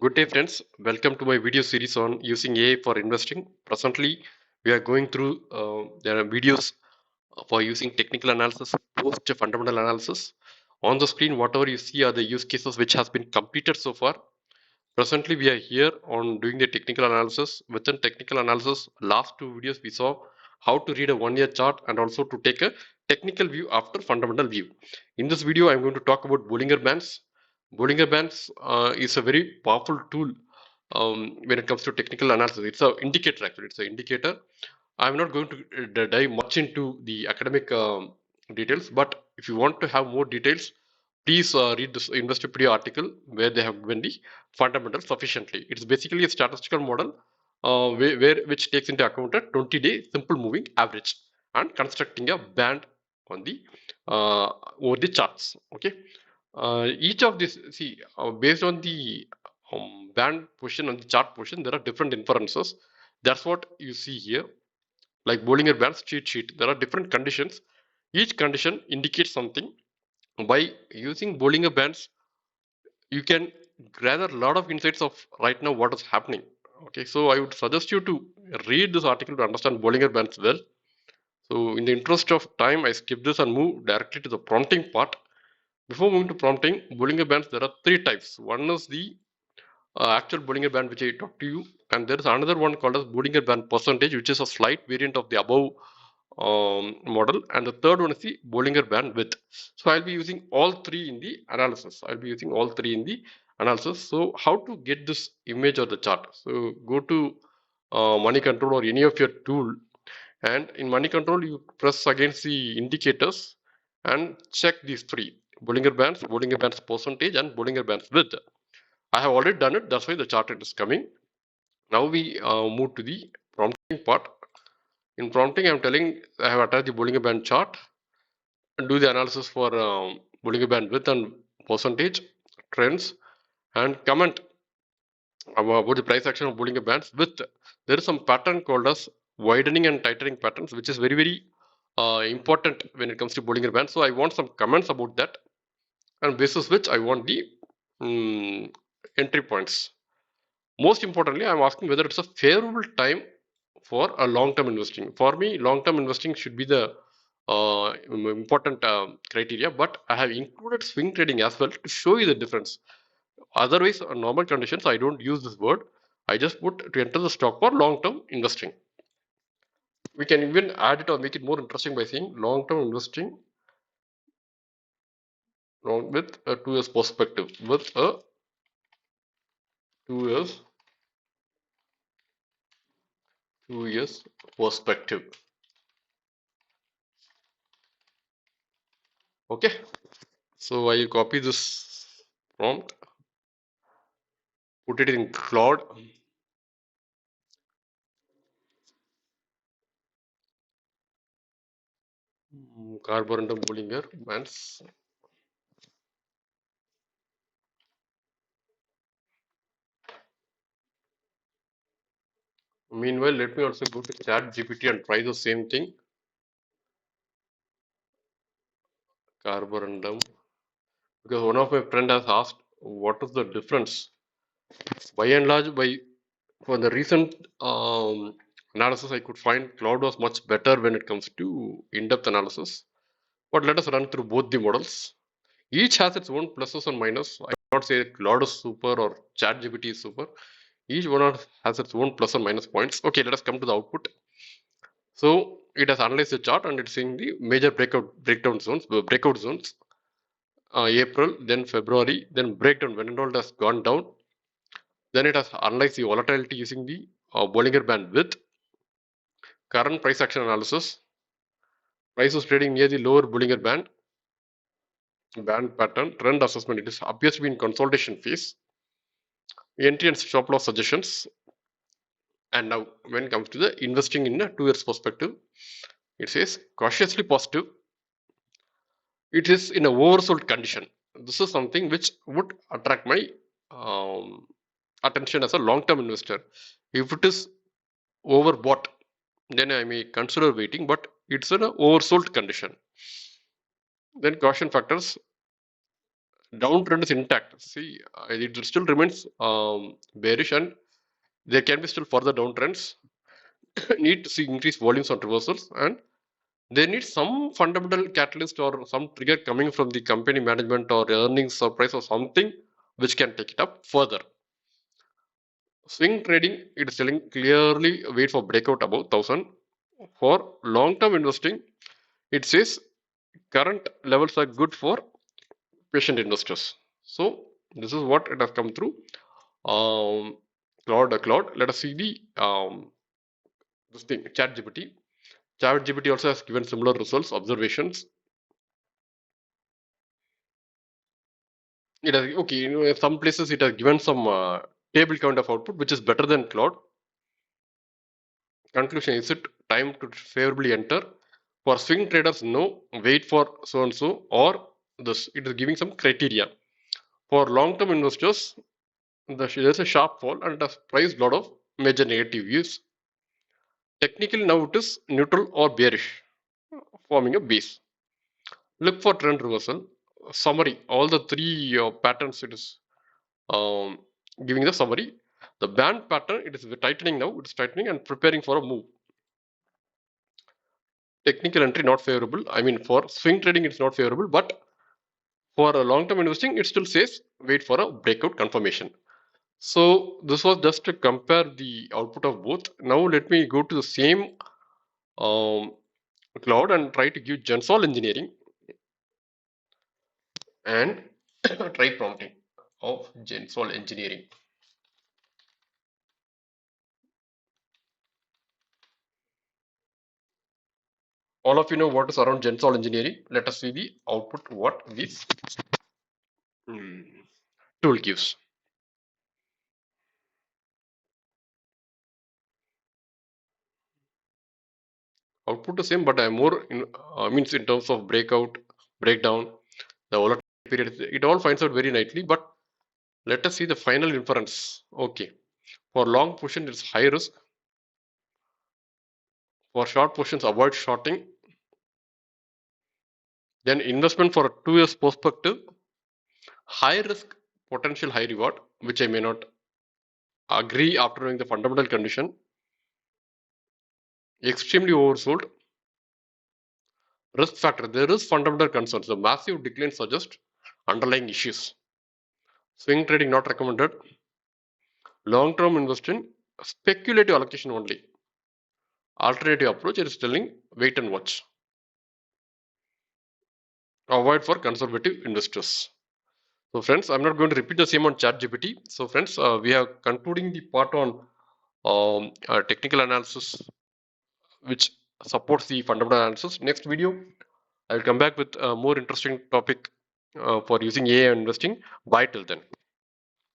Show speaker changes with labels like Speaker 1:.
Speaker 1: Good day, friends. Welcome to my video series on using AI for investing. Presently, we are going through there are videos for using technical analysis, post fundamental analysis. On the screen, whatever you see are the use cases which has been completed so far. Presently, we are here on doing the technical analysis. Within technical analysis, last two videos we saw how to read a one-year chart and also to take a technical view after fundamental view. In this video, I'm going to talk about Bollinger Bands. Bollinger Bands is a very powerful tool when it comes to technical analysis. It's an indicator actually. It's an indicator. I'm not going to dive much into the academic details, but if you want to have more details, please read this Investopedia article where they have given the fundamentals sufficiently. It's basically a statistical model which takes into account a 20-day simple moving average and constructing a band on the over the charts. Okay, each of these based on the band position and the chart position, there are different inferences. That's what you see here, like Bollinger Bands cheat sheet. There are different conditions. Each condition indicates something. By using Bollinger Bands, you can gather a lot of insights of right now what is happening. Okay, so I would suggest you to read this article to understand Bollinger Bands well. So in the interest of time, I skip this and move directly to the prompting part. Before moving to prompting, Bollinger Bands, there are three types. One is the actual Bollinger Band which I talked to you, and there is another one called as Bollinger Band percentage, which is a slight variant of the above model, and the third one is the Bollinger Band width. So I'll be using all three in the analysis. So how to get this image or the chart? So go to Money Control or any of your tool, and in Money Control you press against the indicators and check these three: Bollinger Bands percentage, and Bollinger Bands width. I have already done it. That's why the chart is coming. Now we move to the prompting part. In prompting, I'm telling I have attached the Bollinger Band chart and do the analysis for Bollinger Band width and percentage trends and comment about the price action of Bollinger Bands with there is some pattern called as widening and tightening patterns, which is very important when it comes to Bollinger Bands. So I want some comments about that, and basis which I want the entry points. Most importantly, I'm asking whether it's a favorable time for a long-term investing. For me, long-term investing should be the important criteria, but I have included swing trading as well to show you the difference. Otherwise, on normal conditions, I don't use this word. I just put to enter the stock for long-term investing. We can even add it or make it more interesting by saying long-term investing with a 2 years perspective, with a 2 years 2 years perspective. Okay, so I copy this prompt, put it in cloud, carborundum Bollinger Bands. Meanwhile, let me also go to chat GPT and try the same thing. Carborundum, because one of my friend has asked what is the difference. By and large, for the recent analysis, I could find cloud was much better when it comes to in-depth analysis. But let us run through both the models. Each has its own pluses and minus. I cannot say cloud is super or chat GPT is super. Each one has its own plus and minus points. Okay, let us come to the output. So it has analyzed the chart and it's seeing the major breakout zones. April, then February, then breakdown when it all has gone down. Then it has analyzed the volatility using the Bollinger Band width, current price action analysis. Price was trading near the lower Bollinger band pattern, trend assessment. It appears to be in consolidation phase. Entry and stop loss suggestions. And now, when it comes to the investing in a 2 years perspective, it says cautiously positive. It is in a oversold condition. This is something which would attract my attention as a long-term investor. If it is overbought, then I may consider waiting, but it's in an oversold condition. Then caution factors, downtrend is intact. See, it still remains bearish, and there can be still further downtrends. Need to see increased volumes on reversals, and they need some fundamental catalyst or some trigger coming from the company management or earnings surprise or something which can take it up further. Swing trading, it is telling clearly wait for breakout above 1000. For long term investing, it says current levels are good for patient investors. So this is what it has come through. Cloud. Let us see the this thing, ChatGPT. ChatGPT also has given similar results, observations. It has, okay, in some places it has given some table count of output, which is better than Cloud. Conclusion, is it time to favorably enter? For swing traders, no, wait for so and so, or this. It is giving some criteria. For long term investors, there's a sharp fall and it has priced a lot of major negative views. Technically, now it is neutral or bearish, forming a base. Look for trend reversal. Summary, all the three patterns it is um, giving the summary. The band pattern, it is tightening now, it is tightening and preparing for a move. Technical entry not favorable. I mean, for swing trading, it's not favorable, but for a long term investing, it still says wait for a breakout confirmation. So, this was just to compare the output of both. Now, let me go to the same um, cloud and try to give Gensol engineering and try prompting of Gensol engineering. All of you know what is around Gensol engineering. Let us see the output what this tool gives. Output the same, but I'm more in means in terms of breakdown, the volatility period. It all finds out very nicely. But let us see the final inference. Okay, for long position it's high risk. For short positions, avoid shorting. Then investment for a 2 years perspective, high risk, potential high reward, which I may not agree after knowing the fundamental condition. Extremely oversold. Risk factor, there is fundamental concerns. The massive decline suggests underlying issues. Swing trading not recommended. Long-term investing, speculative allocation only. Alternative approach is telling wait and watch. Avoid for conservative investors. So friends, I'm not going to repeat the same on ChatGPT. So friends, we are concluding the part on technical analysis, which supports the fundamental analysis. Next video, I'll come back with a more interesting topic for using AI investing. Bye till then.